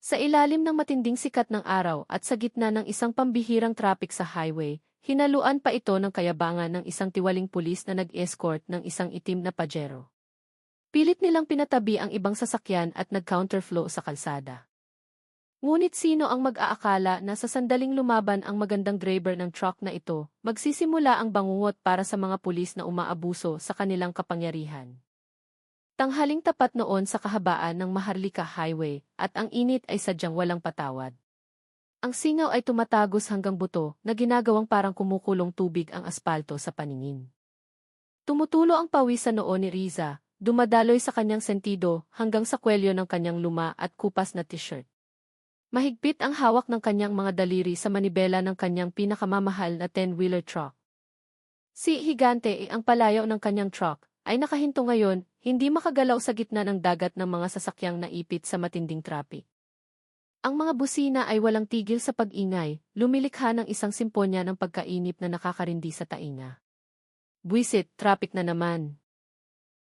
Sa ilalim ng matinding sikat ng araw at sa gitna ng isang pambihirang traffic sa highway, hinaluan pa ito ng kayabangan ng isang tiwaling pulis na nag-escort ng isang itim na Pajero. Pilit nilang pinatabi ang ibang sasakyan at nag-counterflow sa kalsada. Ngunit sino ang mag-aakala na sa sandaling lumaban ang magandang driver ng truck na ito, magsisimula ang bangungot para sa mga pulis na umaabuso sa kanilang kapangyarihan. Tanghaling tapat noon sa kahabaan ng Maharlika Highway at ang init ay sadyang walang patawad. Ang singaw ay tumatagos hanggang buto na ginagawang parang kumukulong tubig ang aspalto sa paningin. Tumutulo ang pawis sa noo ni Riza, dumadaloy sa kanyang sentido hanggang sa kwelyo ng kanyang luma at kupas na t-shirt. Mahigpit ang hawak ng kanyang mga daliri sa manibela ng kanyang pinakamamahal na 10-wheeler truck. Si Higante ang palayaw ng kanyang truck ay nakahinto ngayon, hindi makagalaw sa gitna ng dagat ng mga sasakyang naipit sa matinding traffic. Ang mga busina ay walang tigil sa pag-ingay, lumilikha ng isang simponya ng pagkainip na nakakarindi sa tainga. Buwisit, traffic na naman.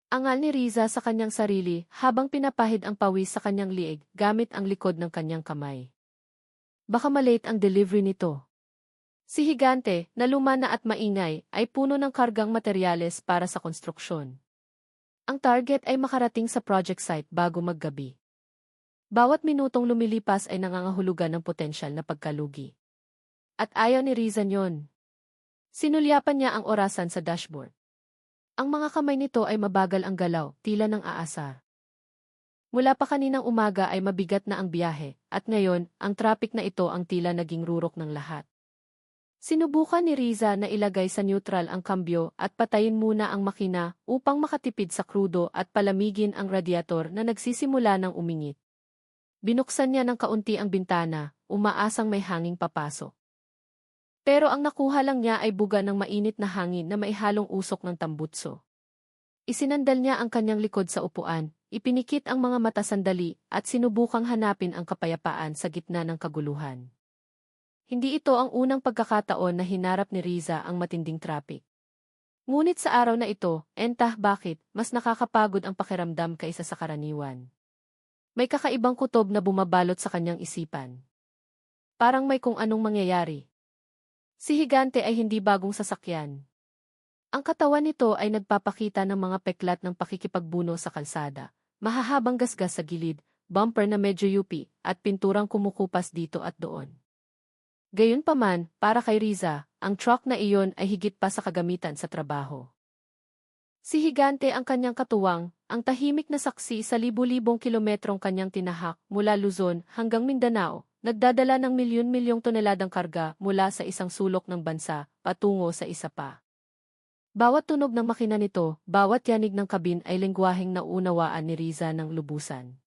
Angal ni Riza sa kanyang sarili habang pinapahid ang pawis sa kanyang liig gamit ang likod ng kanyang kamay. Baka malate ang delivery nito. Si Higante, na luma na at maingay, ay puno ng kargang materyales para sa konstruksyon. Ang target ay makarating sa project site bago maggabi. Bawat minutong lumilipas ay nangangahulugan ng potensyal na pagkalugi. At ayaw ni Riza yon. Sinulyapan niya ang orasan sa dashboard. Ang mga kamay nito ay mabagal ang galaw, tila ng aasar. Mula pa kaninang umaga ay mabigat na ang biyahe, at ngayon, ang traffic na ito ang tila naging rurok ng lahat. Sinubukan ni Riza na ilagay sa neutral ang kambyo at patayin muna ang makina upang makatipid sa krudo at palamigin ang radiator na nagsisimula ng umingit. Binuksan niya ng kaunti ang bintana, umaasang may hanging papasok. Pero ang nakuha lang niya ay buga ng mainit na hangin na maihalong usok ng tambutso. Isinandal niya ang kanyang likod sa upuan, ipinikit ang mga mata sandali at sinubukang hanapin ang kapayapaan sa gitna ng kaguluhan. Hindi ito ang unang pagkakataon na hinarap ni Riza ang matinding traffic. Ngunit sa araw na ito, bakit, mas nakakapagod ang pakiramdam kaysa sa karaniwan. May kakaibang kutob na bumabalot sa kanyang isipan. Parang may kung anong mangyayari. Si Higante ay hindi bagong sasakyan. Ang katawan nito ay nagpapakita ng mga peklat ng pakikipagbuno sa kalsada, mahahabang gasgas sa gilid, bumper na medyo yupi, at pinturang kumukupas dito at doon. Gayunpaman, para kay Riza, ang truck na iyon ay higit pa sa kagamitan sa trabaho. Si Higante ang kanyang katuwang, ang tahimik na saksi sa libu-libong kilometrong kanyang tinahak mula Luzon hanggang Mindanao, nagdadala ng milyon-milyong toneladang karga mula sa isang sulok ng bansa patungo sa isa pa. Bawat tunog ng makina nito, bawat yanig ng kabin ay lengguwaheng nauunawaan ni Riza ng lubusan.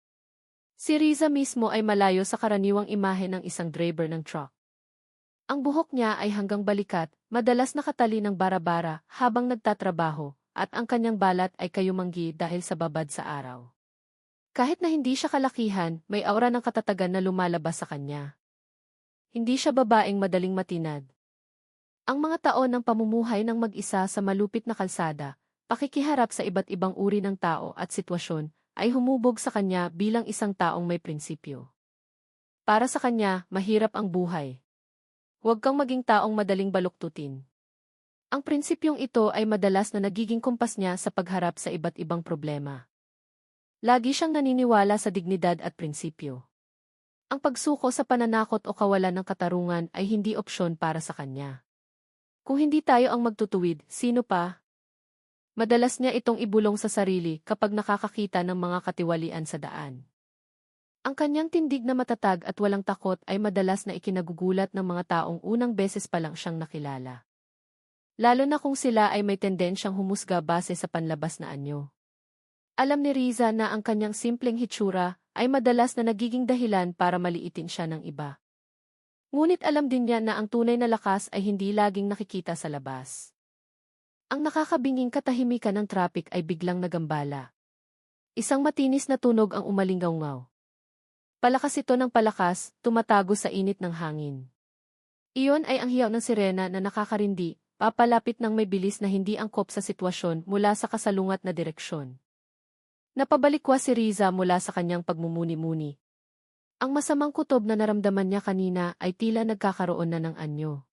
Si Riza mismo ay malayo sa karaniwang imahe ng isang driver ng truck. Ang buhok niya ay hanggang balikat, madalas nakatali ng bara-bara habang nagtatrabaho, at ang kanyang balat ay kayumanggi dahil sa babad sa araw. Kahit na hindi siya kalakihan, may aura ng katatagan na lumalabas sa kanya. Hindi siya babaeng madaling matinag. Ang mga taon ng pamumuhay ng mag-isa sa malupit na kalsada, pakikiharap sa iba't ibang uri ng tao at sitwasyon, ay humubog sa kanya bilang isang taong may prinsipyo. Para sa kanya, mahirap ang buhay. Huwag kang maging taong madaling baluktutin. Ang prinsipyong ito ay madalas na nagiging kumpas niya sa pagharap sa iba't ibang problema. Lagi siyang naniniwala sa dignidad at prinsipyo. Ang pagsuko sa pananakot o kawalan ng katarungan ay hindi opsyon para sa kanya. Kung hindi tayo ang magtutuwid, sino pa? Madalas niya itong ibulong sa sarili kapag nakakakita ng mga katiwalian sa daan. Ang kanyang tindig na matatag at walang takot ay madalas na ikinagugulat ng mga taong unang beses pa lang siyang nakilala. Lalo na kung sila ay may tendensyang humusga base sa panlabas na anyo. Alam ni Riza na ang kanyang simpleng hitsura ay madalas na nagiging dahilan para maliitin siya ng iba. Ngunit alam din niya na ang tunay na lakas ay hindi laging nakikita sa labas. Ang nakakabinging katahimikan ng traffic ay biglang nagambala. Isang matinis na tunog ang umalinggaw-ngaw. Palakas ito ng palakas, tumatago sa init ng hangin. Iyon ay ang hiyaw ng sirena na nakakarindi, papalapit ng may bilis na hindi angkop sa sitwasyon mula sa kasalungat na direksyon. Napabalikwa si Riza mula sa kanyang pagmumuni-muni. Ang masamang kutob na naramdaman niya kanina ay tila nagkakaroon na ng anyo.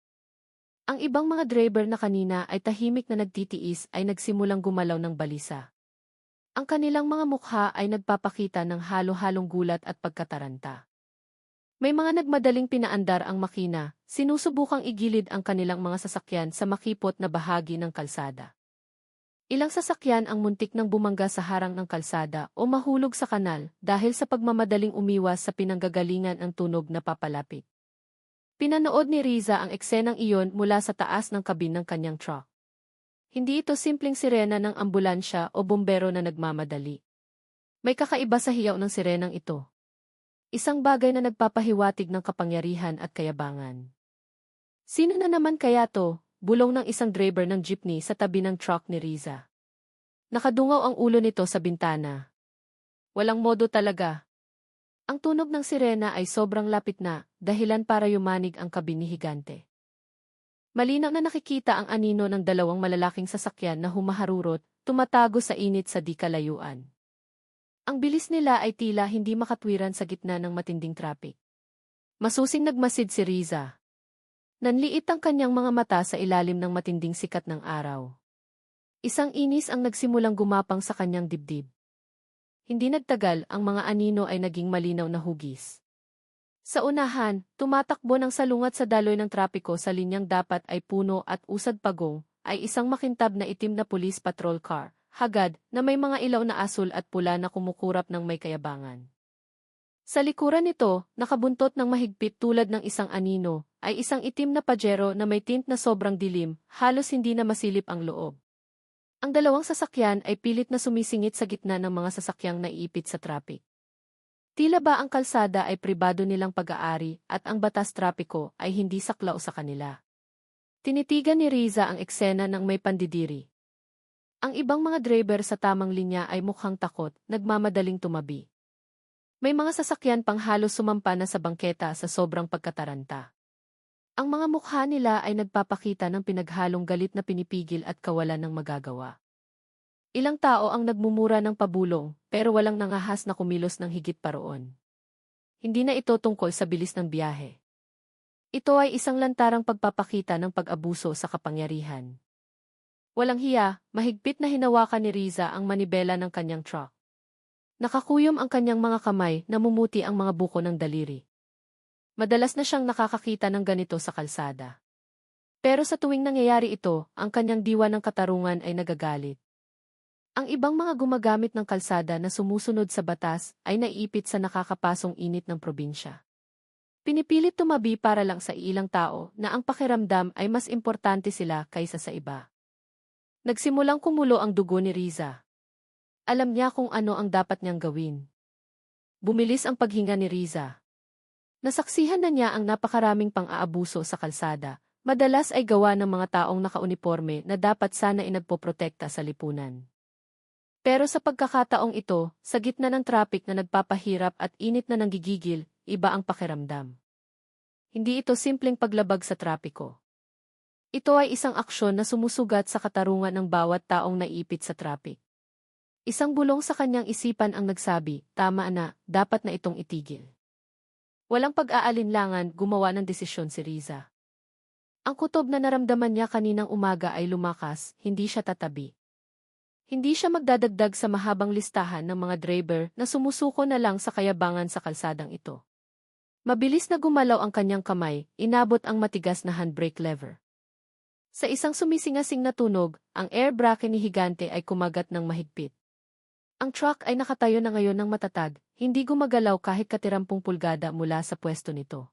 Ang ibang mga driver na kanina ay tahimik na nagtitiis ay nagsimulang gumalaw ng balisa. Ang kanilang mga mukha ay nagpapakita ng halo-halong gulat at pagkataranta. May mga nagmadaling pinaandar ang makina, sinusubukang igilid ang kanilang mga sasakyan sa makipot na bahagi ng kalsada. Ilang sasakyan ang muntik nang bumangga sa harang ng kalsada o mahulog sa kanal dahil sa pagmamadaling umiwas sa pinanggagalingan ng tunog na papalapit. Pinanood ni Riza ang eksenang iyon mula sa taas ng kabin ng kanyang truck. Hindi ito simpleng sirena ng ambulansya o bombero na nagmamadali. May kakaiba sa hiyaw ng sirenang ito. Isang bagay na nagpapahiwatig ng kapangyarihan at kayabangan. Sino na naman kaya to? Bulong ng isang driver ng jeepney sa tabi ng truck ni Riza. Nakadungaw ang ulo nito sa bintana. Walang modo talaga. Ang tunog ng sirena ay sobrang lapit na, dahilan para yumanig ang kabin ni Higante. Malinaw na nakikita ang anino ng dalawang malalaking sasakyan na humaharurot, tumatago sa init sa di kalayuan. Ang bilis nila ay tila hindi makatwiran sa gitna ng matinding traffic. Masusing nagmasid si Riza. Nanliit ang kanyang mga mata sa ilalim ng matinding sikat ng araw. Isang inis ang nagsimulang gumapang sa kanyang dibdib. Hindi nagtagal, ang mga anino ay naging malinaw na hugis. Sa unahan, tumatakbo ng salungat sa daloy ng trapiko sa linyang dapat ay puno at usad pagong, ay isang makintab na itim na police patrol car, hagad, na may mga ilaw na asul at pula na kumukurap ng may kayabangan. Sa likuran nito, nakabuntot ng mahigpit tulad ng isang anino, ay isang itim na Pajero na may tint na sobrang dilim, halos hindi na masilip ang loob. Ang dalawang sasakyan ay pilit na sumisingit sa gitna ng mga sasakyang naiipit sa traffic. Tila ba ang kalsada ay pribado nilang pag-aari at ang batas trapiko ay hindi saklaw sa kanila. Tinitigan ni Riza ang eksena ng may pandidiri. Ang ibang mga driver sa tamang linya ay mukhang takot, nagmamadaling tumabi. May mga sasakyan pang halos sumampa na sa bangketa sa sobrang pagkataranta. Ang mga mukha nila ay nagpapakita ng pinaghalong galit na pinipigil at kawalan ng magagawa. Ilang tao ang nagmumura ng pabulong, pero walang nangahas na kumilos ng higit pa roon. Hindi na ito tungkol sa bilis ng biyahe. Ito ay isang lantarang pagpapakita ng pag-abuso sa kapangyarihan. Walang hiya, mahigpit na hinawakan ni Riza ang manibela ng kanyang truck. Nakakuyom ang kanyang mga kamay, namumuti ang mga buko ng daliri. Madalas na siyang nakakakita ng ganito sa kalsada. Pero sa tuwing nangyayari ito, ang kanyang diwa ng katarungan ay nagagalit. Ang ibang mga gumagamit ng kalsada na sumusunod sa batas ay naiipit sa nakakapasong init ng probinsya. Pinipilit tumabi para lang sa ilang tao na ang pakiramdam ay mas importante sila kaysa sa iba. Nagsimulang kumulo ang dugo ni Riza. Alam niya kung ano ang dapat niyang gawin. Bumilis ang paghinga ni Riza. Nasaksihan na niya ang napakaraming pang-aabuso sa kalsada, madalas ay gawa ng mga taong nakauniporme na dapat sana inagpoprotekta sa lipunan. Pero sa pagkakataong ito, sa gitna ng traffic na nagpapahirap at init na nanggigigil, iba ang pakiramdam. Hindi ito simpleng paglabag sa trapiko. Ito ay isang aksyon na sumusugat sa katarungan ng bawat taong naiipit sa traffic. Isang bulong sa kanyang isipan ang nagsabi, tama na, dapat na itong itigil. Walang pag-aalinlangan, gumawa ng desisyon si Riza. Ang kutob na naramdaman niya kaninang umaga ay lumakas, hindi siya tatabi. Hindi siya magdadagdag sa mahabang listahan ng mga driver na sumusuko na lang sa kayabangan sa kalsadang ito. Mabilis na gumalaw ang kanyang kamay, inabot ang matigas na handbrake lever. Sa isang sumisingasing na tunog, ang air brake ni Higante ay kumagat ng mahigpit. Ang truck ay nakatayo na ngayon ng matatag, hindi gumagalaw kahit katirampung pulgada mula sa pwesto nito.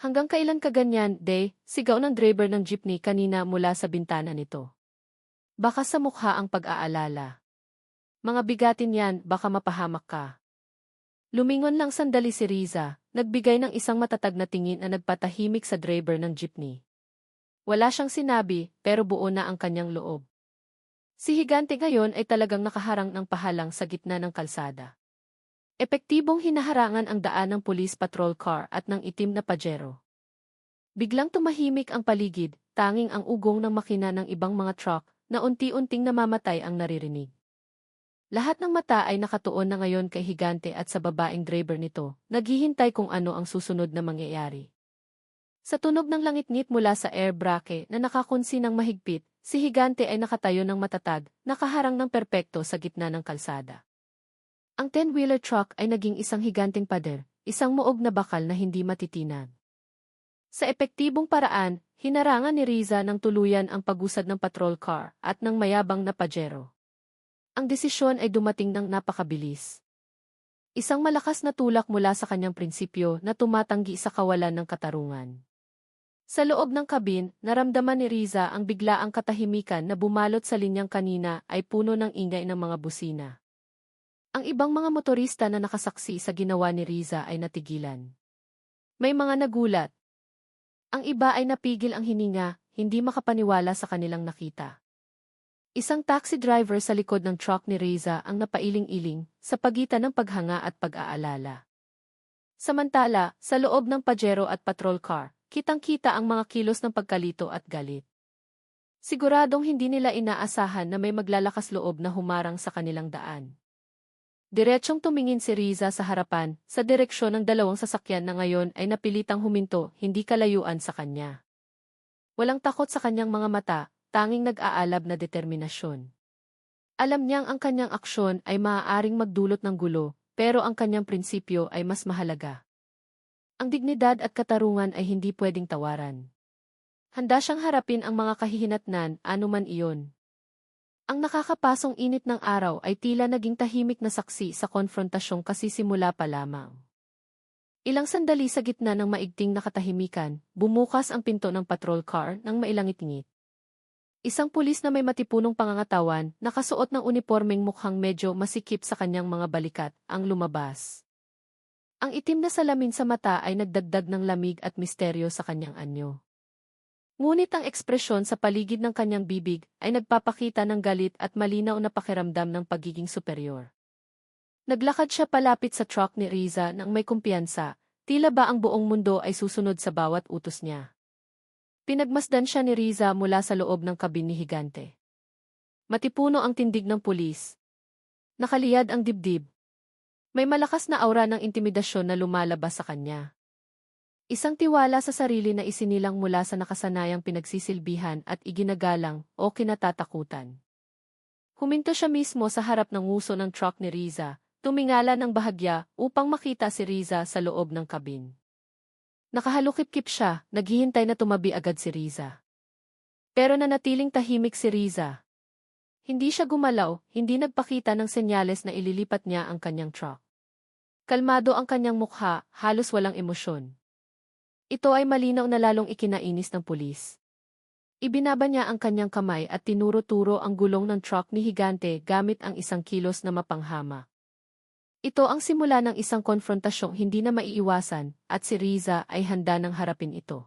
Hanggang kailan ka ganyan, Day? Sigaw ng driver ng jeepney kanina mula sa bintana nito. Baka sa mukha ang pag-aalala. Mga bigatin yan, baka mapahamak ka. Lumingon lang sandali si Riza, nagbigay ng isang matatag na tingin na nagpatahimik sa driver ng jeepney. Wala siyang sinabi, pero buo na ang kanyang loob. Si Higante ngayon ay talagang nakaharang ng pahalang sa gitna ng kalsada. Epektibong hinaharangan ang daan ng police patrol car at ng itim na Pajero. Biglang tumahimik ang paligid, tanging ang ugong ng makina ng ibang mga truck na unti-unting namamatay ang naririnig. Lahat ng mata ay nakatuon na ngayon kay Higante at sa babaeng driver nito, naghihintay kung ano ang susunod na mangyayari. Sa tunog ng langit-ngit mula sa air brake na nakakunsi ng mahigpit, si Higante ay nakatayo ng matatag, nakaharang ng perpekto sa gitna ng kalsada. Ang 10-wheeler truck ay naging isang higanting pader, isang muog na bakal na hindi matitinag. Sa epektibong paraan, hinarangan ni Riza ng tuluyan ang pagusad ng patrol car at ng mayabang na Pajero. Ang desisyon ay dumating ng napakabilis. Isang malakas na tulak mula sa kanyang prinsipyo na tumatanggi sa kawalan ng katarungan. Sa loob ng kabin, naramdaman ni Riza ang biglaang katahimikan na bumalot sa linyang kanina ay puno ng ingay ng mga busina. Ang ibang mga motorista na nakasaksi sa ginawa ni Riza ay natigilan. May mga nagulat. Ang iba ay napigil ang hininga, hindi makapaniwala sa kanilang nakita. Isang taxi driver sa likod ng truck ni Riza ang napailing-iling sa pagitan ng paghanga at pag-aalala. Samantala, sa loob ng Pajero at patrol car, kitang-kita ang mga kilos ng pagkalito at galit. Siguradong hindi nila inaasahan na may maglalakas loob na humarang sa kanilang daan. Diretsyong tumingin si Riza sa harapan, sa direksyon ng dalawang sasakyan na ngayon ay napilitang huminto, hindi kalayuan sa kanya. Walang takot sa kanyang mga mata, tanging nag-aalab na determinasyon. Alam niyang ang kanyang aksyon ay maaaring magdulot ng gulo, pero ang kanyang prinsipyo ay mas mahalaga. Ang dignidad at katarungan ay hindi pwedeng tawaran. Handa siyang harapin ang mga kahihinatnan, anuman iyon. Ang nakakapasong init ng araw ay tila naging tahimik na saksi sa konfrontasyong kasisimula pa lamang. Ilang sandali sa gitna ng maigting na katahimikan, bumukas ang pinto ng patrol car nang mailangit-ngit. Isang pulis na may matipunong pangangatawan, nakasuot ng unipormeng mukhang medyo masikip sa kanyang mga balikat, ang lumabas. Ang itim na salamin sa mata ay nagdagdag ng lamig at misteryo sa kanyang anyo. Ngunit ang ekspresyon sa paligid ng kanyang bibig ay nagpapakita ng galit at malinaw na pakiramdam ng pagiging superior. Naglakad siya palapit sa truck ni Riza nang may kumpiyansa, tila ba ang buong mundo ay susunod sa bawat utos niya. Pinagmasdan siya ni Riza mula sa loob ng kabin ni Higante. Matipuno ang tindig ng pulis. Nakaliyad ang dibdib. May malakas na aura ng intimidasyon na lumalabas sa kanya. Isang tiwala sa sarili na isinilang mula sa nakasanayang pinagsisilbihan at iginagalang o kinatatakutan. Huminto siya mismo sa harap ng nguso ng truck ni Riza, tumingala ng bahagya upang makita si Riza sa loob ng kabin. Nakahalukip-kip siya, naghihintay na tumabi agad si Riza. Pero nanatiling tahimik si Riza. Hindi siya gumalaw, hindi nagpakita ng senyales na ililipat niya ang kanyang truck. Kalmado ang kanyang mukha, halos walang emosyon. Ito ay malinaw na lalong ikinainis ng pulis. Ibinaba niya ang kanyang kamay at tinuro-turo ang gulong ng truck ni Higante gamit ang isang kilos na mapanghama. Ito ang simula ng isang konfrontasyong hindi na maiiwasan at si Riza ay handa nang harapin ito.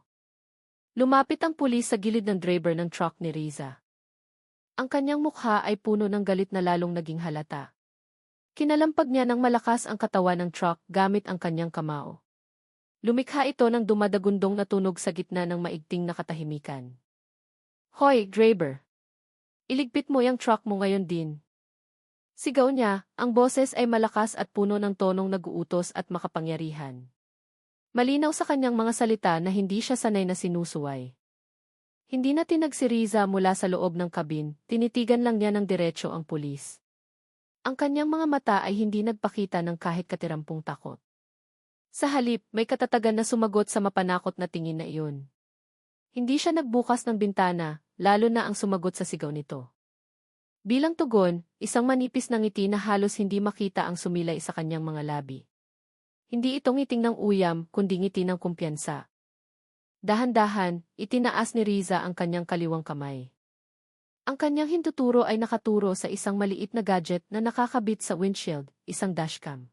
Lumapit ang pulis sa gilid ng driver ng truck ni Riza. Ang kanyang mukha ay puno ng galit na lalong naging halata. Kinalampag niya ng malakas ang katawan ng truck gamit ang kanyang kamao. Lumikha ito ng dumadagundong na tunog sa gitna ng maigting na katahimikan. Hoy, driver! Iligpit mo yung truck mo ngayon din. Sigaw niya, ang boses ay malakas at puno ng tonong nag-uutos at makapangyarihan. Malinaw sa kanyang mga salita na hindi siya sanay na sinusuway. Hindi na tinag si Riza mula sa loob ng kabin, tinitigan lang niya ng diretsyo ang pulis. Ang kanyang mga mata ay hindi nagpakita ng kahit katirampong takot. Sa halip, may katatagan na sumagot sa mapanakot na tingin na iyon. Hindi siya nagbukas ng bintana, lalo na ang sumagot sa sigaw nito. Bilang tugon, isang manipis na ngiti na halos hindi makita ang sumilay sa kanyang mga labi. Hindi ito ngiting ng uyam, kundi ngiti ng kumpiyansa. Dahan-dahan, itinaas ni Riza ang kanyang kaliwang kamay. Ang kanyang hinduturo ay nakaturo sa isang maliit na gadget na nakakabit sa windshield, isang dashcam.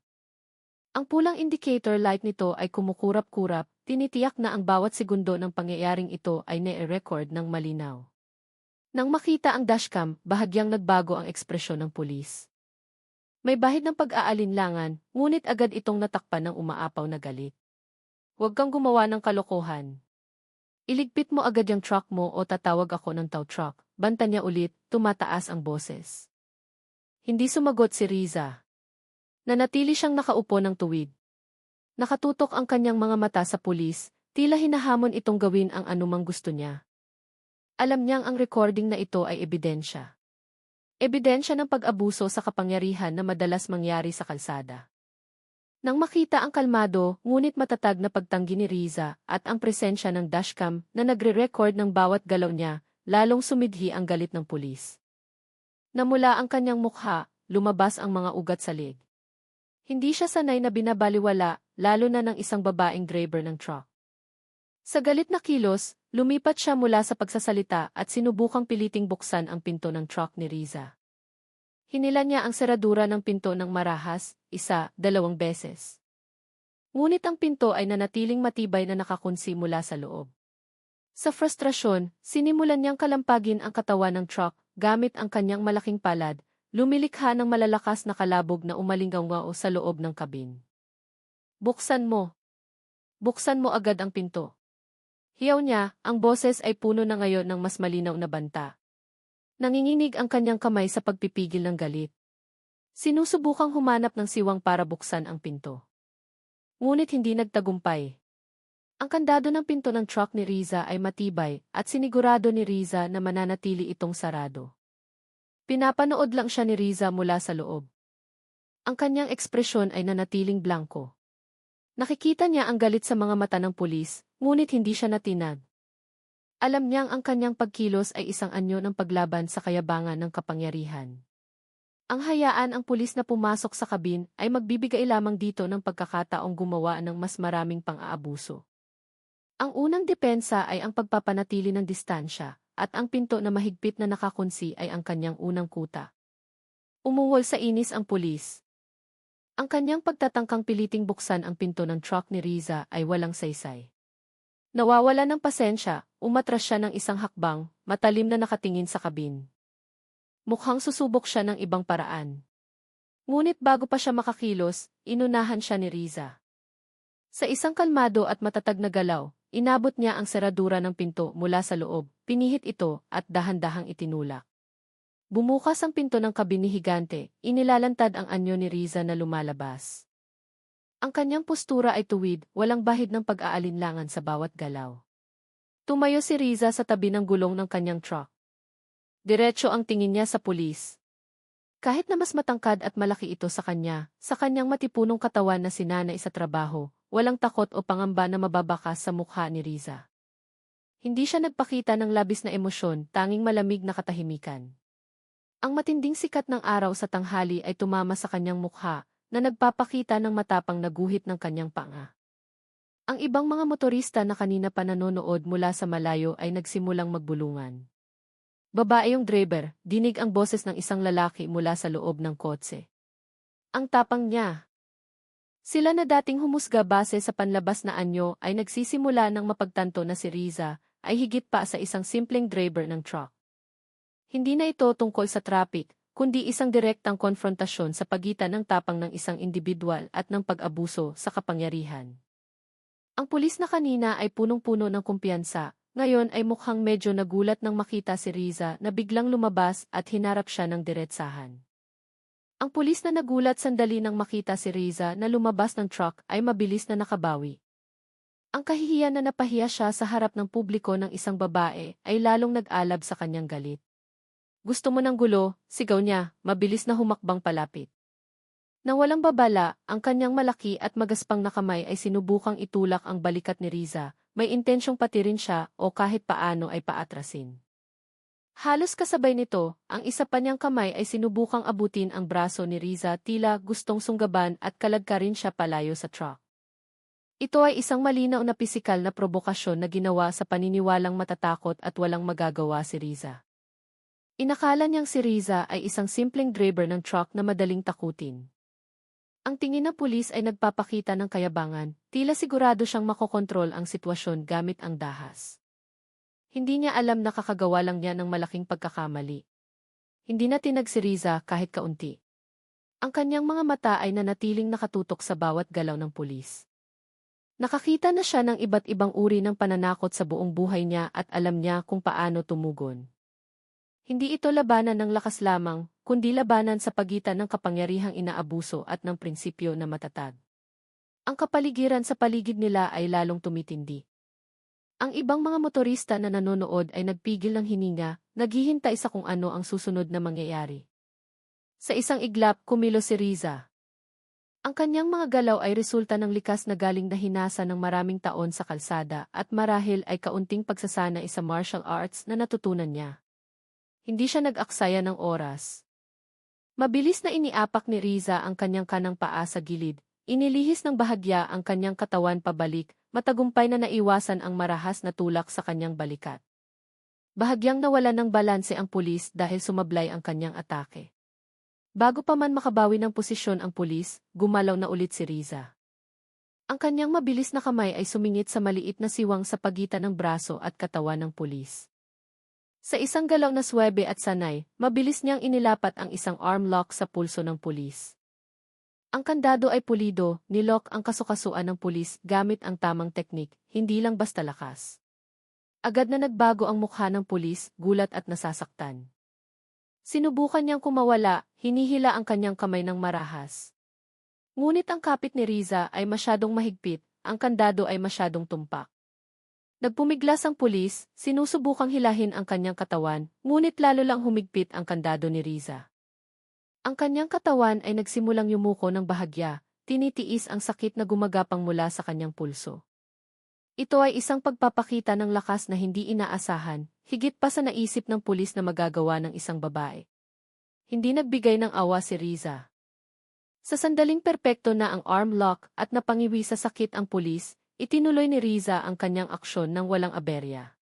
Ang pulang indicator light nito ay kumukurap-kurap, tinitiyak na ang bawat segundo ng pangyayaring ito ay na-record ng malinaw. Nang makita ang dashcam, bahagyang nagbago ang ekspresyon ng pulis. May bahid ng pag-aalinlangan, ngunit agad itong natakpan ng umaapaw na galit. Huwag kang gumawa ng kalokohan. Iligpit mo agad yung truck mo o tatawag ako ng tow truck, banta niya ulit, tumataas ang boses. Hindi sumagot si Riza. Nanatili siyang nakaupo ng tuwid. Nakatutok ang kanyang mga mata sa pulis, tila hinahamon itong gawin ang anumang gusto niya. Alam niyang ang recording na ito ay ebidensya. Ebidensya ng pag-abuso sa kapangyarihan na madalas mangyari sa kalsada. Nang makita ang kalmado, ngunit matatag na pagtanggi ni Riza at ang presensya ng dashcam na nagre-record ng bawat galaw niya, lalong sumidhi ang galit ng pulis. Namula ang kanyang mukha, lumabas ang mga ugat sa leg. Hindi siya sanay na binabaliwala, lalo na ng isang babaeng driver ng truck. Sa galit na kilos, lumipat siya mula sa pagsasalita at sinubukang piliting buksan ang pinto ng truck ni Riza. Hinilan niya ang seradura ng pinto ng marahas, 1, 2 beses. Ngunit ang pinto ay nanatiling matibay na nakakunsi mula sa loob. Sa frustrasyon, sinimulan niyang kalampagin ang katawan ng truck gamit ang kanyang malaking palad, lumilikha ng malalakas na kalabog na umalinggaw sa loob ng kabin. Buksan mo! Buksan mo agad ang pinto! Hiyaw niya, ang boses ay puno na ngayon ng mas malinaw na banta. Nanginginig ang kanyang kamay sa pagpipigil ng galit. Sinusubukang humanap ng siwang para buksan ang pinto. Ngunit hindi nagtagumpay. Ang kandado ng pinto ng truck ni Riza ay matibay at sinigurado ni Riza na mananatili itong sarado. Pinapanood lang siya ni Riza mula sa loob. Ang kanyang ekspresyon ay nanatiling blanko. Nakikita niya ang galit sa mga mata ng pulis, ngunit hindi siya natinag. Alam niyang ang kanyang pagkilos ay isang anyo ng paglaban sa kayabangan ng kapangyarihan. Ang hayaan ang pulis na pumasok sa kabin ay magbibigay lamang dito ng pagkakataong gumawa ng mas maraming pang-aabuso. Ang unang depensa ay ang pagpapanatili ng distansya, at ang pinto na mahigpit na nakakunsi ay ang kanyang unang kuta. Umuwol sa inis ang pulis. Ang kanyang pagtatangkang piliting buksan ang pinto ng truck ni Riza ay walang saysay. Nawawala ng pasensya, umatras siya ng isang hakbang, matalim na nakatingin sa kabin. Mukhang susubok siya ng ibang paraan. Ngunit bago pa siya makakilos, inunahan siya ni Riza. Sa isang kalmado at matatag na galaw, inabot niya ang seradura ng pinto mula sa loob, pinihit ito at dahan-dahang itinulak. Bumukas ang pinto ng kabin ni Higante, inilalantad ang anyo ni Riza na lumalabas. Ang kanyang postura ay tuwid, walang bahid ng pag-aalinlangan sa bawat galaw. Tumayo si Riza sa tabi ng gulong ng kanyang truck. Diretso ang tingin niya sa pulis. Kahit na mas matangkad at malaki ito sa kanyang matipunong katawan na sinanay sa trabaho, walang takot o pangamba na mababakas sa mukha ni Riza. Hindi siya nagpakita ng labis na emosyon, tanging malamig na katahimikan. Ang matinding sikat ng araw sa tanghali ay tumama sa kanyang mukha, na nagpapakita ng matapang na guhit ng kanyang panga. Ang ibang mga motorista na kanina pa nanonood mula sa malayo ay nagsimulang magbulungan. Babae yung driver, dinig ang boses ng isang lalaki mula sa loob ng kotse. Ang tapang niya. Sila na dating humusga base sa panlabas na anyo ay nagsisimula ng mapagtanto na si Riza ay higit pa sa isang simpleng driver ng truck. Hindi na ito tungkol sa traffic, kundi isang direktang konfrontasyon sa pagitan ng tapang ng isang individual at ng pag-abuso sa kapangyarihan. Ang pulis na kanina ay punong-puno ng kumpiyansa, ngayon ay mukhang medyo nagulat nang makita si Riza na biglang lumabas at hinarap siya ng diretsahan. Ang pulis na nagulat sandali nang makita si Riza na lumabas ng truck ay mabilis na nakabawi. Ang kahihiyan na napahiya siya sa harap ng publiko ng isang babae ay lalong nag-alab sa kanyang galit. Gusto mo ng gulo, sigaw niya, mabilis na humakbang palapit. Nang walang babala, ang kanyang malaki at magaspang na kamay ay sinubukang itulak ang balikat ni Riza, may intensyong patirin siya o kahit paano ay paatrasin. Halos kasabay nito, ang isa pa niyang kamay ay sinubukang abutin ang braso ni Riza tila gustong sunggaban at kalagkarin siya palayo sa truck. Ito ay isang malinaw na pisikal na probokasyon na ginawa sa paniniwalang matatakot at walang magagawa si Riza. Inakala niyang si Riza ay isang simpleng driver ng truck na madaling takutin. Ang tingin ng pulis ay nagpapakita ng kayabangan, tila sigurado siyang makokontrol ang sitwasyon gamit ang dahas. Hindi niya alam na kakagawa lang niya ng malaking pagkakamali. Hindi na tinag si Riza kahit kaunti. Ang kanyang mga mata ay nanatiling nakatutok sa bawat galaw ng pulis. Nakakita na siya ng iba't ibang uri ng pananakot sa buong buhay niya at alam niya kung paano tumugon. Hindi ito labanan ng lakas lamang, kundi labanan sa pagitan ng kapangyarihang inaabuso at ng prinsipyo na matatag. Ang kapaligiran sa paligid nila ay lalong tumitindi. Ang ibang mga motorista na nanonood ay nagpigil ng hininga, naghihintay sa kung ano ang susunod na mangyayari. Sa isang iglap, kumilos si Riza. Ang kanyang mga galaw ay resulta ng likas na galing na hinasa ng maraming taon sa kalsada at marahil ay kaunting pagsasanay sa martial arts na natutunan niya. Hindi siya nag-aksaya ng oras. Mabilis na iniapak ni Riza ang kanyang kanang paa sa gilid, inilihis ng bahagya ang kanyang katawan pabalik, matagumpay na naiwasan ang marahas na tulak sa kanyang balikat. Bahagyang nawalan ng balanse ang pulis dahil sumablay ang kanyang atake. Bago pa man makabawi ng posisyon ang pulis, gumalaw na ulit si Riza. Ang kanyang mabilis na kamay ay sumingit sa maliit na siwang sa pagitan ng braso at katawan ng pulis. Sa isang galaw na swebe at sanay, mabilis niyang inilapat ang isang arm lock sa pulso ng pulis. Ang kandado ay pulido, nilok ang kasukasuan ng pulis gamit ang tamang teknik, hindi lang basta lakas. Agad na nagbago ang mukha ng pulis, gulat at nasasaktan. Sinubukan niyang kumawala, hinihila ang kanyang kamay ng marahas. Ngunit ang kapit ni Riza ay masyadong mahigpit, ang kandado ay masyadong tumpak. Nagpumiglas ang pulis, sinusubukang hilahin ang kanyang katawan, ngunit lalo lang humigpit ang kandado ni Riza. Ang kanyang katawan ay nagsimulang yumuko ng bahagya, tinitiis ang sakit na gumagapang mula sa kanyang pulso. Ito ay isang pagpapakita ng lakas na hindi inaasahan, higit pa sa naisip ng pulis na magagawa ng isang babae. Hindi nagbigay ng awa si Riza. Sa sandaling perpekto na ang arm lock at napangiwi sa sakit ang pulis, itinuloy ni Riza ang kanyang aksyon ng walang aberya.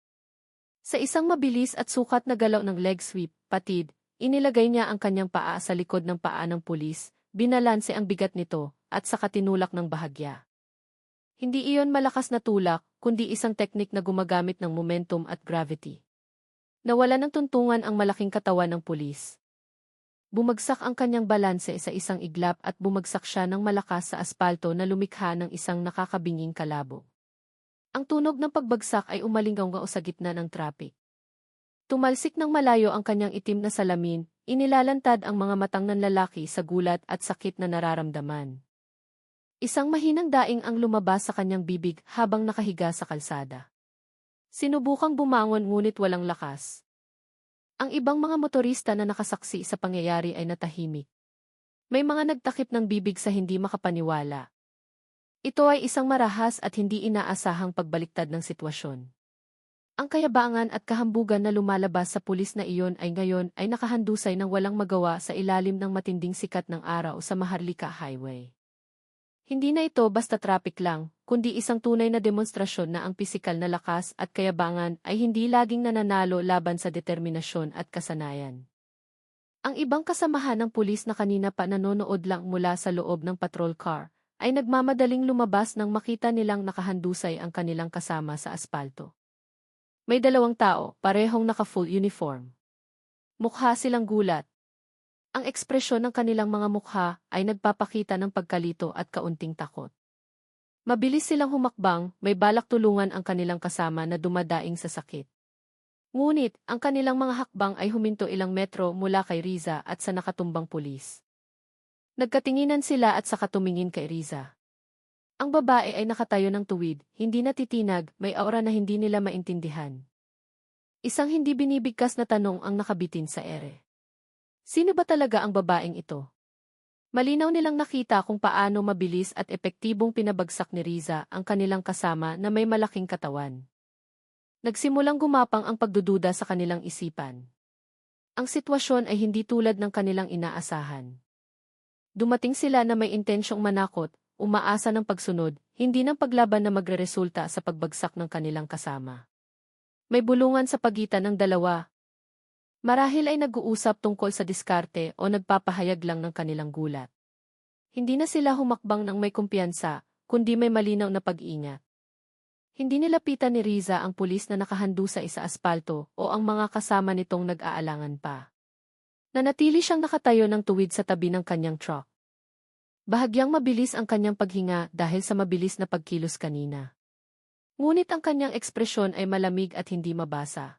Sa isang mabilis at sukat na galaw ng leg sweep, patid, inilagay niya ang kanyang paa sa likod ng paa ng pulis, binalanse ang bigat nito, at saka tinulak ng bahagya. Hindi iyon malakas na tulak, kundi isang teknik na gumagamit ng momentum at gravity. Nawala ng tuntungan ang malaking katawan ng pulis. Bumagsak ang kanyang balanse sa isang iglap at bumagsak siya ng malakas sa aspalto na lumikha ng isang nakakabinging kalabo. Ang tunog ng pagbagsak ay umalingaw sa gitna ng traffic. Tumalsik ng malayo ang kanyang itim na salamin, inilalantad ang mga matang ng lalaki sa gulat at sakit na nararamdaman. Isang mahinang daing ang lumabas sa kanyang bibig habang nakahiga sa kalsada. Sinubukang bumangon ngunit walang lakas. Ang ibang mga motorista na nakasaksi sa pangyayari ay natahimik. May mga nagtakip ng bibig sa hindi makapaniwala. Ito ay isang marahas at hindi inaasahang pagbaliktad ng sitwasyon. Ang kayabangan at kahambugan na lumalabas sa pulis na iyon ay ngayon ay nakahandusay ng walang magawa sa ilalim ng matinding sikat ng araw sa Maharlika Highway. Hindi na ito basta traffic lang, kundi isang tunay na demonstrasyon na ang pisikal na lakas at kayabangan ay hindi laging nananalo laban sa determinasyon at kasanayan. Ang ibang kasamahan ng pulis na kanina pa nanonood lang mula sa loob ng patrol car, ay nagmamadaling lumabas nang makita nilang nakahandusay ang kanilang kasama sa aspalto. May dalawang tao, parehong naka-full uniform. Mukha silang gulat. Ang ekspresyon ng kanilang mga mukha ay nagpapakita ng pagkalito at kaunting takot. Mabilis silang humakbang, may balak tulungan ang kanilang kasama na dumadaing sa sakit. Ngunit, ang kanilang mga hakbang ay huminto ilang metro mula kay Riza at sa nakatumbang pulis. Nagkatinginan sila at saka tumingin kay Riza. Ang babae ay nakatayo ng tuwid, hindi natitinag, may aura na hindi nila maintindihan. Isang hindi binibigkas na tanong ang nakabitin sa ere. Sino ba talaga ang babaeng ito? Malinaw nilang nakita kung paano mabilis at epektibong pinabagsak ni Riza ang kanilang kasama na may malaking katawan. Nagsimulang gumapang ang pagdududa sa kanilang isipan. Ang sitwasyon ay hindi tulad ng kanilang inaasahan. Dumating sila na may intensyong manakot, umaasa ng pagsunod, hindi ng paglaban na magreresulta sa pagbagsak ng kanilang kasama. May bulungan sa pagitan ng dalawa. Marahil ay nag-uusap tungkol sa diskarte o nagpapahayag lang ng kanilang gulat. Hindi na sila humakbang ng may kumpiyansa, kundi may malinaw na pag-iingat. Hindi nilapitan ni Riza ang pulis na nakahandusa sa aspalto o ang mga kasama nitong nag-aalangan pa. Nanatili siyang nakatayo ng tuwid sa tabi ng kanyang truck. Bahagyang mabilis ang kanyang paghinga dahil sa mabilis na pagkilos kanina. Ngunit ang kanyang ekspresyon ay malamig at hindi mabasa.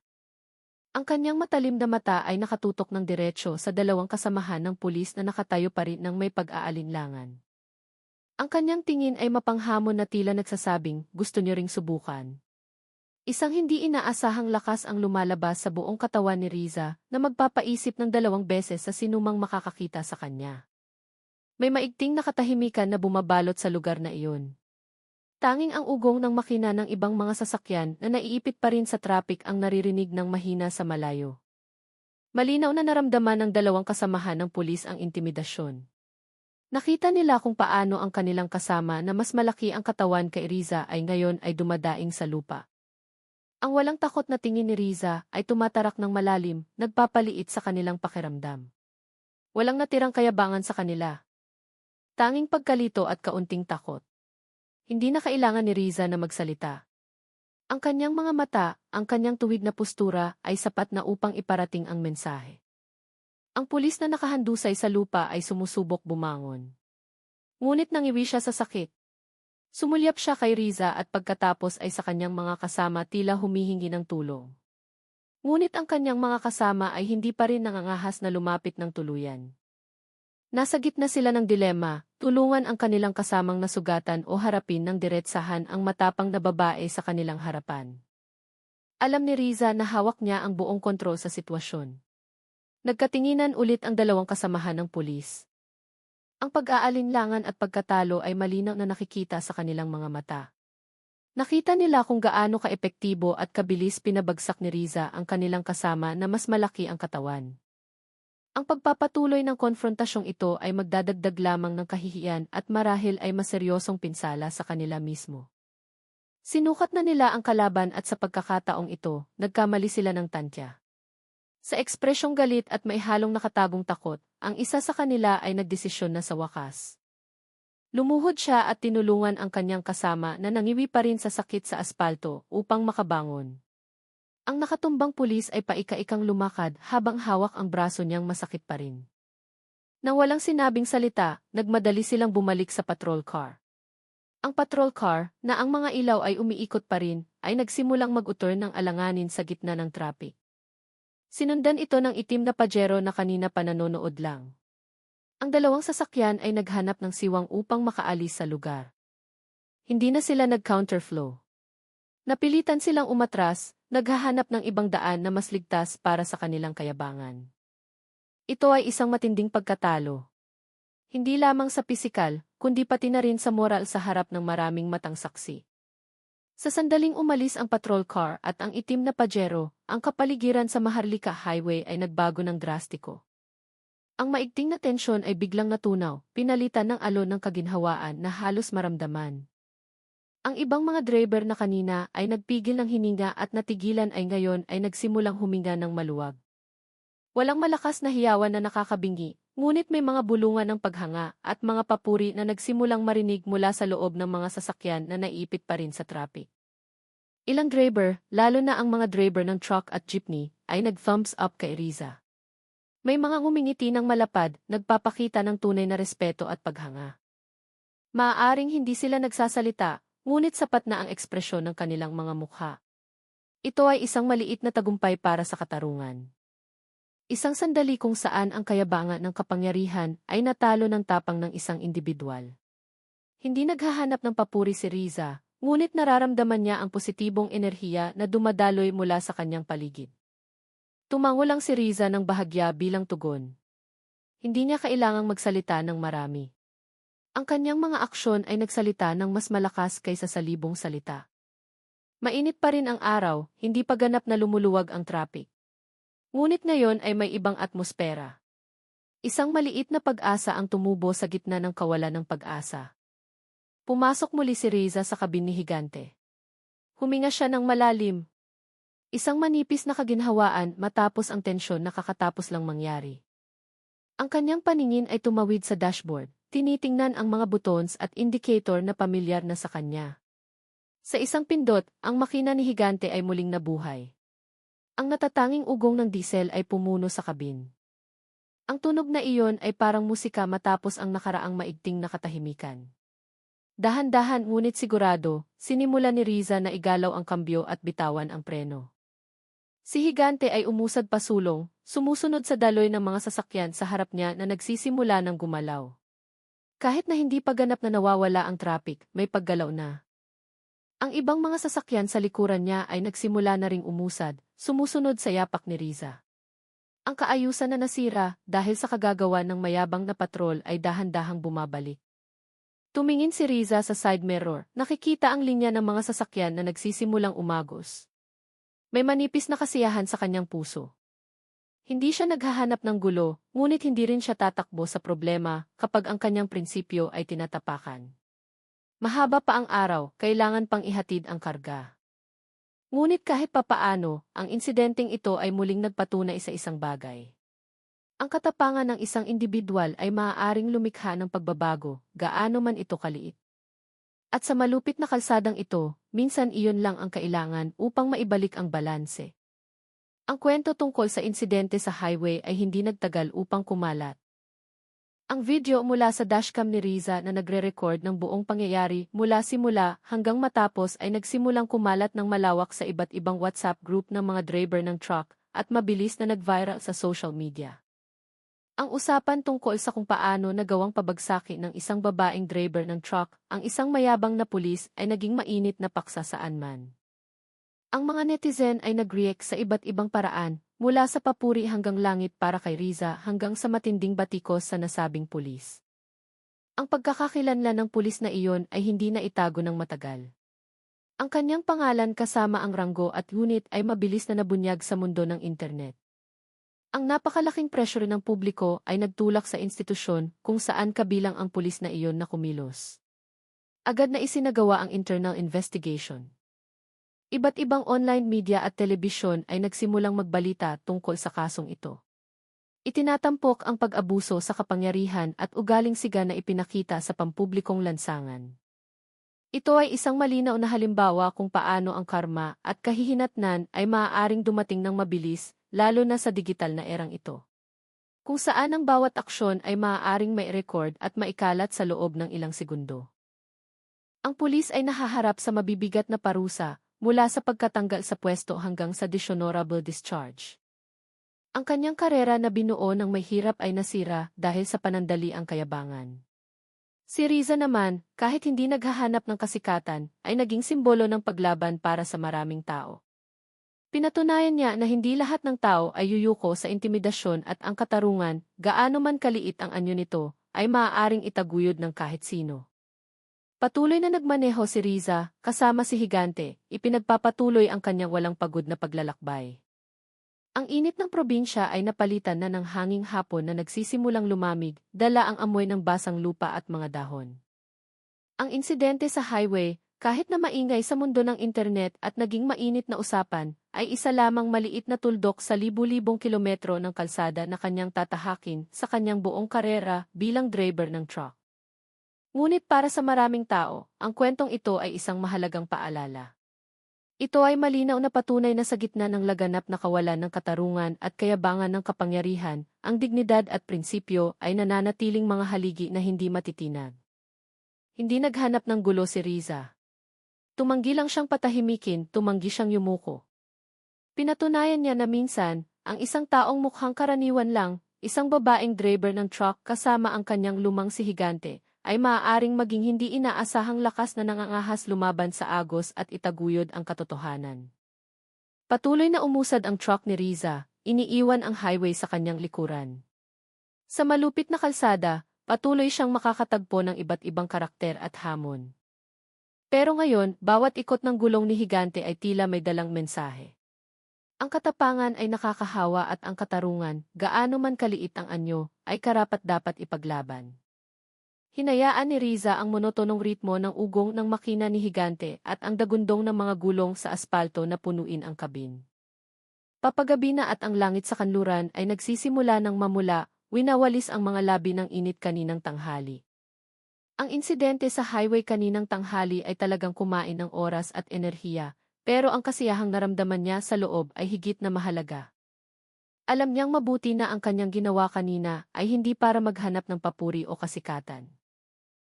Ang kanyang matalim na mata ay nakatutok ng diretsyo sa dalawang kasamahan ng pulis na nakatayo pa rin ng may pag-aalinlangan. Ang kanyang tingin ay mapanghamon na tila nagsasabing, gusto niyo ring subukan. Isang hindi inaasahang lakas ang lumalabas sa buong katawan ni Riza na magpapaisip ng 2 beses sa sinumang makakakita sa kanya. May maigting na katahimikan na bumabalot sa lugar na iyon. Tanging ang ugong ng makina ng ibang mga sasakyan na naiipit pa rin sa trapik ang naririnig ng mahina sa malayo. Malinaw na naramdaman ng dalawang kasamahan ng pulis ang intimidasyon. Nakita nila kung paano ang kanilang kasama na mas malaki ang katawan kay Riza ay ngayon ay dumadaing sa lupa. Ang walang takot na tingin ni Riza ay tumatarak ng malalim, nagpapaliit sa kanilang pakiramdam. Walang natirang kayabangan sa kanila. Tanging pagkalito at kaunting takot. Hindi na kailangan ni Riza na magsalita. Ang kanyang mga mata, ang kanyang tuwid na postura ay sapat na upang iparating ang mensahe. Ang pulis na nakahandusay sa lupa ay sumusubok bumangon. Ngunit nangiwi siya sa sakit. Sumulyap siya kay Riza at pagkatapos ay sa kanyang mga kasama tila humihingi ng tulong. Ngunit ang kanyang mga kasama ay hindi pa rin nangangahas na lumapit ng tuluyan. Nasa gitna sila ng dilema, tulungan ang kanilang kasamang nasugatan o harapin ng diretsahan ang matapang na babae sa kanilang harapan. Alam ni Riza na hawak niya ang buong kontrol sa sitwasyon. Nagkatinginan ulit ang dalawang kasamahan ng pulis. Ang pag-aalinlangan at pagkatalo ay malinaw na nakikita sa kanilang mga mata. Nakita nila kung gaano kaepektibo at kabilis pinabagsak ni Riza ang kanilang kasama na mas malaki ang katawan. Ang pagpapatuloy ng konfrontasyong ito ay magdadagdag lamang ng kahihiyan at marahil ay maseryosong pinsala sa kanila mismo. Sinukat na nila ang kalaban at sa pagkakataong ito, nagkamali sila ng tantya. Sa ekspresyong galit at may halong nakatagong takot, ang isa sa kanila ay nagdesisyon na sa wakas. Lumuhod siya at tinulungan ang kanyang kasama na nangiwi pa rin sa sakit sa aspalto upang makabangon. Ang nakatumbang pulis ay paika-ikang lumakad habang hawak ang braso niyang masakit pa rin. Nang walang sinabing salita, nagmadali silang bumalik sa patrol car. Ang patrol car, na ang mga ilaw ay umiikot pa rin, ay nagsimulang mag-utor ng alanganin sa gitna ng traffic. Sinundan ito ng itim na Pajero na kanina pa nanonood lang. Ang dalawang sasakyan ay naghanap ng siwang upang makaalis sa lugar. Hindi na sila nag-counterflow. Napilitan silang umatras, naghahanap ng ibang daan na mas ligtas para sa kanilang kayabangan. Ito ay isang matinding pagkatalo. Hindi lamang sa pisikal, kundi pati na rin sa moral sa harap ng maraming matang saksi. Sa sandaling umalis ang patrol car at ang itim na Pajero, ang kapaligiran sa Maharlika Highway ay nagbago ng drastiko. Ang maigting na tensyon ay biglang natunaw, pinalitan ng alon ng kaginhawaan na halos maramdaman. Ang ibang mga driver na kanina ay nagpigil ng hininga at natigilan ay ngayon ay nagsimulang huminga ng maluwag. Walang malakas na hiyawan na nakakabingi, ngunit may mga bulungan ng paghanga at mga papuri na nagsimulang marinig mula sa loob ng mga sasakyan na naiipit pa rin sa traffic. Ilang driver, lalo na ang mga driver ng truck at jeepney, ay nag-thumbs up kay Riza. May mga ngumingiti ng malapad, nagpapakita ng tunay na respeto at paghanga. Maaaring hindi sila nagsasalita, ngunit sapat na ang ekspresyon ng kanilang mga mukha. Ito ay isang maliit na tagumpay para sa katarungan. Isang sandali kung saan ang kayabangan ng kapangyarihan ay natalo ng tapang ng isang individual. Hindi naghahanap ng papuri si Riza, ngunit nararamdaman niya ang positibong enerhiya na dumadaloy mula sa kanyang paligid. Tumango lang si Riza ng bahagya bilang tugon. Hindi niya kailangang magsalita ng marami. Ang kanyang mga aksyon ay nagsalita ng mas malakas kaysa sa libong salita. Mainit pa rin ang araw, hindi pa ganap na lumuluwag ang traffic. Ngunit ngayon ay may ibang atmosfera. Isang maliit na pag-asa ang tumubo sa gitna ng kawalan ng pag-asa. Pumasok muli si Riza sa kabin ni Higante. Huminga siya ng malalim. Isang manipis na kaginhawaan matapos ang tensyon na kakatapos lang mangyari. Ang kanyang paningin ay tumawid sa dashboard. Tinitingnan ang mga buttons at indicator na pamilyar na sa kanya. Sa isang pindot, ang makina ni Higante ay muling nabuhay. Ang natatanging ugong ng diesel ay pumuno sa kabin. Ang tunog na iyon ay parang musika matapos ang nakaraang maigting na katahimikan. Dahan-dahan ngunit sigurado, sinimula ni Riza na igalaw ang kambyo at bitawan ang preno. Si Higante ay umusad pasulong, sumusunod sa daloy ng mga sasakyan sa harap niya na nagsisimula ng gumalaw. Kahit na hindi pa ganap na nawawala ang traffic, may paggalaw na. Ang ibang mga sasakyan sa likuran niya ay nagsimula na ring umusad, sumusunod sa yapak ni Riza. Ang kaayusan na nasira dahil sa kagagawa ng mayabang na patrol ay dahan-dahang bumabalik. Tumingin si Riza sa side mirror, nakikita ang linya ng mga sasakyan na nagsisimulang umagos. May manipis na kasiyahan sa kanyang puso. Hindi siya naghahanap ng gulo, ngunit hindi rin siya tatakbo sa problema kapag ang kanyang prinsipyo ay tinatapakan. Mahaba pa ang araw, kailangan pang ihatid ang karga. Ngunit kahit papaano, ang insidenteng ito ay muling nagpatunay sa isang bagay. Ang katapangan ng isang individual ay maaaring lumikha ng pagbabago, gaano man ito kaliit. At sa malupit na kalsadang ito, minsan iyon lang ang kailangan upang maibalik ang balanse. Ang kwento tungkol sa insidente sa highway ay hindi nagtagal upang kumalat. Ang video mula sa dashcam ni Riza na nagre-record ng buong pangyayari mula simula hanggang matapos ay nagsimulang kumalat ng malawak sa iba't ibang WhatsApp group ng mga driver ng truck at mabilis na nag-viral sa social media. Ang usapan tungkol sa kung paano nagawang pabagsaki ng isang babaeng driver ng truck ang isang mayabang na pulis ay naging mainit na paksa saan man. Ang mga netizen ay nag-react sa iba't ibang paraan, mula sa papuri hanggang langit para kay Riza hanggang sa matinding batikos sa nasabing pulis. Ang pagkakakilanlan ng pulis na iyon ay hindi na itago ng matagal. Ang kanyang pangalan kasama ang ranggo at unit ay mabilis na nabunyag sa mundo ng internet. Ang napakalaking pressure ng publiko ay nagtulak sa institusyon kung saan kabilang ang pulis na iyon na kumilos. Agad na isinagawa ang internal investigation. Iba't ibang online media at telebisyon ay nagsimulang magbalita tungkol sa kasong ito. Itinatampok ang pag-abuso sa kapangyarihan at ugaling siga na ipinakita sa pampublikong lansangan. Ito ay isang malinaw na halimbawa kung paano ang karma at kahihinatnan ay maaaring dumating ng mabilis, lalo na sa digital na erang ito. Kung saan ang bawat aksyon ay maaaring mai-record at maikalat sa loob ng ilang segundo. Ang pulis ay nahaharap sa mabibigat na parusa, mula sa pagkatanggal sa pwesto hanggang sa dishonorable discharge. Ang kanyang karera na binuo ng may hirap ay nasira dahil sa panandali ang kayabangan. Si Riza naman, kahit hindi naghahanap ng kasikatan, ay naging simbolo ng paglaban para sa maraming tao. Pinatunayan niya na hindi lahat ng tao ay yuyuko sa intimidasyon at ang katarungan, gaano man kaliit ang anyo nito, ay maaaring itaguyod ng kahit sino. Patuloy na nagmaneho si Riza, kasama si Higante, ipinagpapatuloy ang kanyang walang pagod na paglalakbay. Ang init ng probinsya ay napalitan na ng hanging hapon na nagsisimulang lumamig, dala ang amoy ng basang lupa at mga dahon. Ang insidente sa highway, kahit na maingay sa mundo ng internet at naging mainit na usapan, ay isa lamang maliit na tuldok sa libu-libong kilometro ng kalsada na kanyang tatahakin sa kanyang buong karera bilang driver ng truck. Ngunit para sa maraming tao, ang kwentong ito ay isang mahalagang paalala. Ito ay malinaw na patunay na sa gitna ng laganap na kawalan ng katarungan at kayabangan ng kapangyarihan, ang dignidad at prinsipyo ay nananatiling mga haligi na hindi matitinag. Hindi naghanap ng gulo si Riza. Tumanggi lang siyang patahimikin, tumanggi siyang yumuko. Pinatunayan niya na minsan, ang isang taong mukhang karaniwan lang, isang babaeng driver ng truck kasama ang kanyang lumang si Higante, ay maaaring maging hindi inaasahang lakas na nangangahas lumaban sa agos at itaguyod ang katotohanan. Patuloy na umusad ang truck ni Riza, iniiwan ang highway sa kanyang likuran. Sa malupit na kalsada, patuloy siyang makakatagpo ng iba't ibang karakter at hamon. Pero ngayon, bawat ikot ng gulong ni Higante ay tila may dalang mensahe. Ang katapangan ay nakakahawa at ang katarungan, gaano man kaliit ang anyo, ay karapat-dapat ipaglaban. Hinayaan ni Riza ang monotonong ritmo ng ugong ng makina ni Higante at ang dagundong ng mga gulong sa aspalto na punuin ang kabin. Papagabi na at ang langit sa kanluran ay nagsisimula ng mamula, winawalis ang mga labi ng init kaninang tanghali. Ang insidente sa highway kaninang tanghali ay talagang kumain ng oras at enerhiya, pero ang kasiyahang naramdaman niya sa loob ay higit na mahalaga. Alam niyang mabuti na ang kanyang ginawa kanina ay hindi para maghanap ng papuri o kasikatan.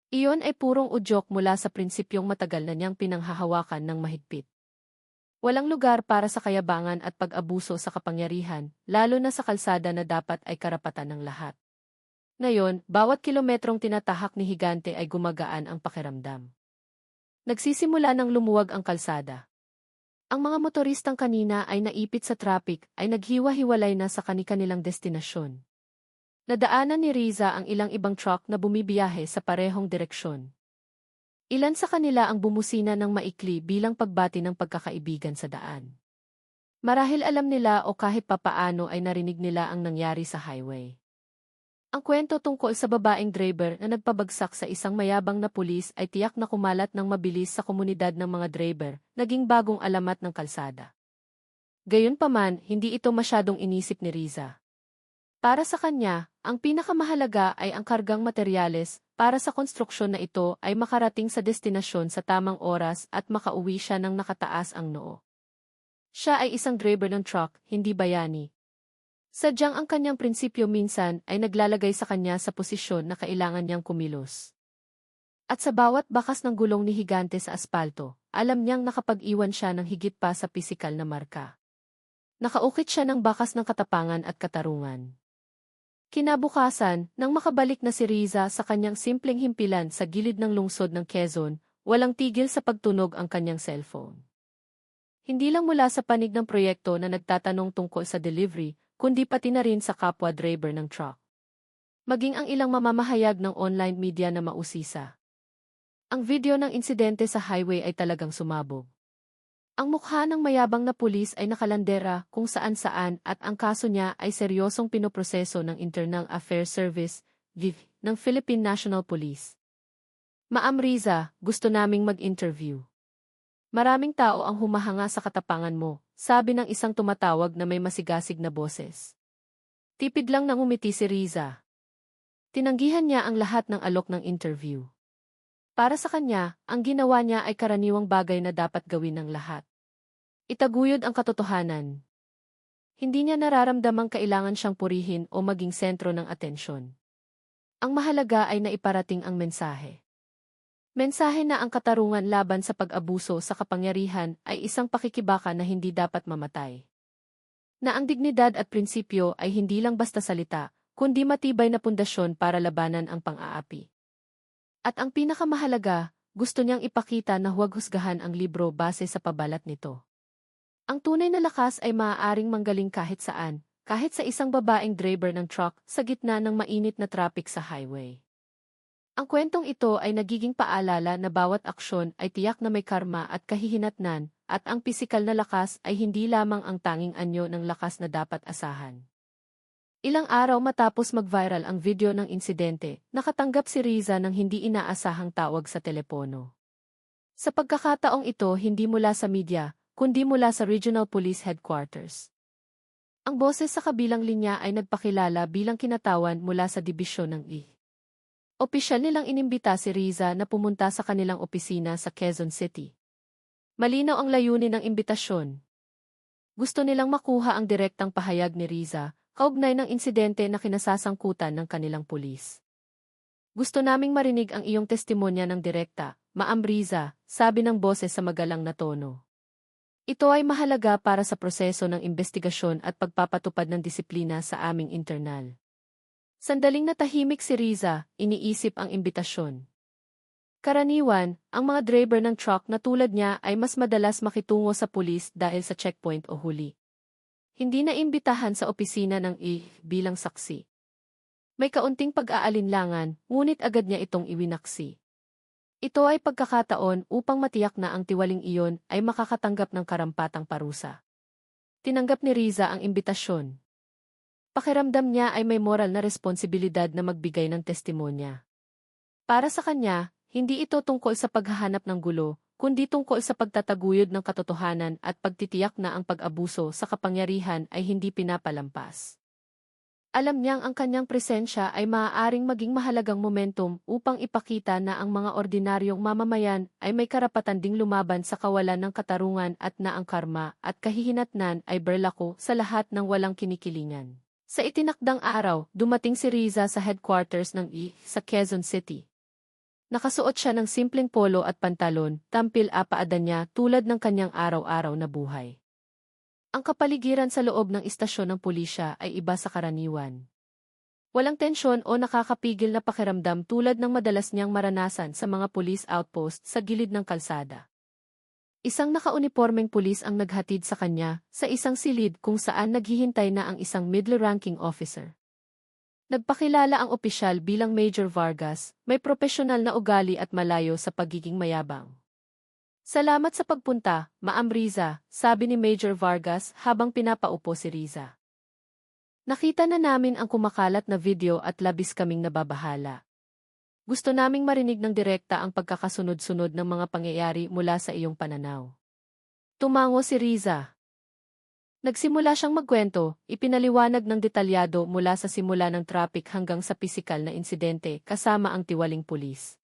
Iyon ay purong udyok mula sa prinsipyong matagal na niyang pinanghahawakan ng mahigpit. Walang lugar para sa kayabangan at pag-abuso sa kapangyarihan, lalo na sa kalsada na dapat ay karapatan ng lahat. Ngayon, bawat kilometrong tinatahak ni Higante ay gumagaan ang pakiramdam. Nagsisimula ng lumuwag ang kalsada. Ang mga motoristang kanina ay naipit sa traffic ay naghiwa-hiwalay na sa kani-kanilang destinasyon. Nadaanan ni Riza ang ilang ibang truck na bumibiyahe sa parehong direksyon. Ilan sa kanila ang bumusina ng maikli bilang pagbati ng pagkakaibigan sa daan. Marahil alam nila o kahit papaano ay narinig nila ang nangyari sa highway. Ang kwento tungkol sa babaeng driver na nagpabagsak sa isang mayabang na pulis ay tiyak na kumalat ng mabilis sa komunidad ng mga driver, naging bagong alamat ng kalsada. Gayunpaman, hindi ito masyadong inisip ni Riza. Para sa kanya, ang pinakamahalaga ay ang kargang materyales para sa konstruksyon na ito ay makarating sa destinasyon sa tamang oras at makauwi siya ng nakataas ang noo. Siya ay isang driver ng truck, hindi bayani. Sadyang ang kanyang prinsipyo minsan ay naglalagay sa kanya sa posisyon na kailangan niyang kumilos. At sa bawat bakas ng gulong ni Higante sa aspalto, alam niyang nakapag-iwan siya ng higit pa sa pisikal na marka. Nakaukit siya ng bakas ng katapangan at katarungan. Kinabukasan, nang makabalik na si Riza sa kanyang simpleng himpilan sa gilid ng lungsod ng Quezon, walang tigil sa pagtunog ang kanyang cellphone. Hindi lang mula sa panig ng proyekto na nagtatanong tungkol sa delivery, kundi pati na rin sa kapwa driver ng truck. Maging ang ilang mamamahayag ng online media na mausisa. Ang video ng insidente sa highway ay talagang sumabog. Ang mukha ng mayabang na pulis ay nakalandera kung saan-saan at ang kaso niya ay seryosong pinoproseso ng Internal Affairs Service, VIV, ng Philippine National Police. Ma'am Riza, gusto naming mag-interview. Maraming tao ang humahanga sa katapangan mo, sabi ng isang tumatawag na may masigasig na boses. Tipid lang nang umiti si Riza. Tinanggihan niya ang lahat ng alok ng interview. Para sa kanya, ang ginawa niya ay karaniwang bagay na dapat gawin ng lahat. Itaguyod ang katotohanan. Hindi niya nararamdamang kailangan siyang purihin o maging sentro ng atensyon. Ang mahalaga ay naiparating ang mensahe. Mensahe na ang katarungan laban sa pag-abuso sa kapangyarihan ay isang pakikibaka na hindi dapat mamatay. Na ang dignidad at prinsipyo ay hindi lang basta salita, kundi matibay na pundasyon para labanan ang pang-aapi. At ang pinakamahalaga, gusto niyang ipakita na huwag husgahan ang libro base sa pabalat nito. Ang tunay na lakas ay maaaring manggaling kahit saan, kahit sa isang babaeng driver ng truck sa gitna ng mainit na traffic sa highway. Ang kwentong ito ay nagiging paalala na bawat aksyon ay tiyak na may karma at kahihinatnan, at ang pisikal na lakas ay hindi lamang ang tanging anyo ng lakas na dapat asahan. Ilang araw matapos mag-viral ang video ng insidente, nakatanggap si Riza ng hindi inaasahang tawag sa telepono. Sa pagkakataong ito hindi mula sa media, kundi mula sa Regional Police Headquarters. Ang boses sa kabilang linya ay nagpakilala bilang kinatawan mula sa dibisyon ng I. Opisyal nilang inimbita si Riza na pumunta sa kanilang opisina sa Quezon City. Malinaw ang layunin ng imbitasyon. Gusto nilang makuha ang direktang pahayag ni Riza, kaugnay ng insidente na kinasasangkutan ng kanilang pulis. Gusto naming marinig ang iyong testimonya ng direkta, Ma'am Riza, sabi ng boses sa magalang na tono. Ito ay mahalaga para sa proseso ng investigasyon at pagpapatupad ng disiplina sa aming internal. Sandaling natahimik si Riza, iniisip ang imbitasyon. Karaniwan, ang mga driver ng truck na tulad niya ay mas madalas makitungo sa pulis dahil sa checkpoint o huli. Hindi na imbitahan sa opisina ng I bilang saksi. May kaunting pag-aalinlangan, ngunit agad niya itong iwinaksi. Ito ay pagkakataon upang matiyak na ang tiwaling iyon ay makakatanggap ng karampatang parusa. Tinanggap ni Riza ang imbitasyon. Pakiramdam niya ay may moral na responsibilidad na magbigay ng testimonya. Para sa kanya, hindi ito tungkol sa paghahanap ng gulo, kundi tungkol sa pagtataguyod ng katotohanan at pagtitiyak na ang pag-abuso sa kapangyarihan ay hindi pinapalampas. Alam niyang ang kanyang presensya ay maaaring maging mahalagang momentum upang ipakita na ang mga ordinaryong mamamayan ay may karapatan ding lumaban sa kawalan ng katarungan at na ang karma at kahihinatnan ay berlako sa lahat ng walang kinikilingan. Sa itinakdang araw, dumating si Riza sa headquarters ng I sa Quezon City. Nakasuot siya ng simpleng polo at pantalon, tampil apaadan niya tulad ng kanyang araw-araw na buhay. Ang kapaligiran sa loob ng istasyon ng pulisya ay iba sa karaniwan. Walang tensyon o nakakapigil na pakiramdam tulad ng madalas niyang maranasan sa mga police outpost sa gilid ng kalsada. Isang nakaunipormeng pulis ang naghatid sa kanya sa isang silid kung saan naghihintay na ang isang middle-ranking officer. Nagpakilala ang opisyal bilang Major Vargas, may propesyonal na ugali at malayo sa pagiging mayabang. Salamat sa pagpunta, Ma'am Riza, sabi ni Major Vargas habang pinapaupo si Riza. Nakita na namin ang kumakalat na video at labis kaming nababahala. Gusto naming marinig ng direkta ang pagkakasunod-sunod ng mga pangyayari mula sa iyong pananaw. Tumango si Riza. Nagsimula siyang magkwento, ipinaliwanag ng detalyado mula sa simula ng traffic hanggang sa pisikal na insidente kasama ang tiwaling pulis.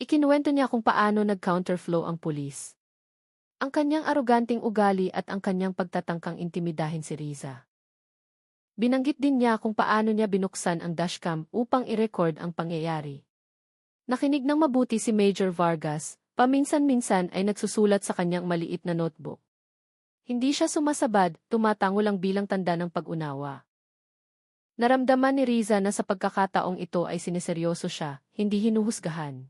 Ikinuwento niya kung paano nag-counterflow ang pulis. Ang kanyang aroganting ugali at ang kanyang pagtatangkang intimidahin si Riza. Binanggit din niya kung paano niya binuksan ang dashcam upang i-record ang pangyayari. Nakinig ng mabuti si Major Vargas, paminsan-minsan ay nagsusulat sa kanyang maliit na notebook. Hindi siya sumasabad, tumatango lang bilang tanda ng pag-unawa. Naramdaman ni Riza na sa pagkakataong ito ay sineseryoso siya, hindi hinuhusgahan.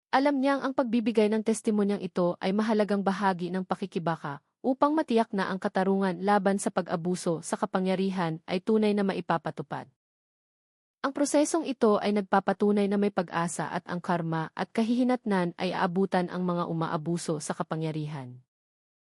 Alam niyang ang pagbibigay ng testimonyang ito ay mahalagang bahagi ng pakikibaka upang matiyak na ang katarungan laban sa pag-abuso sa kapangyarihan ay tunay na maipapatupad. Ang prosesong ito ay nagpapatunay na may pag-asa at ang karma at kahihinatnan ay aabutan ang mga umaabuso sa kapangyarihan.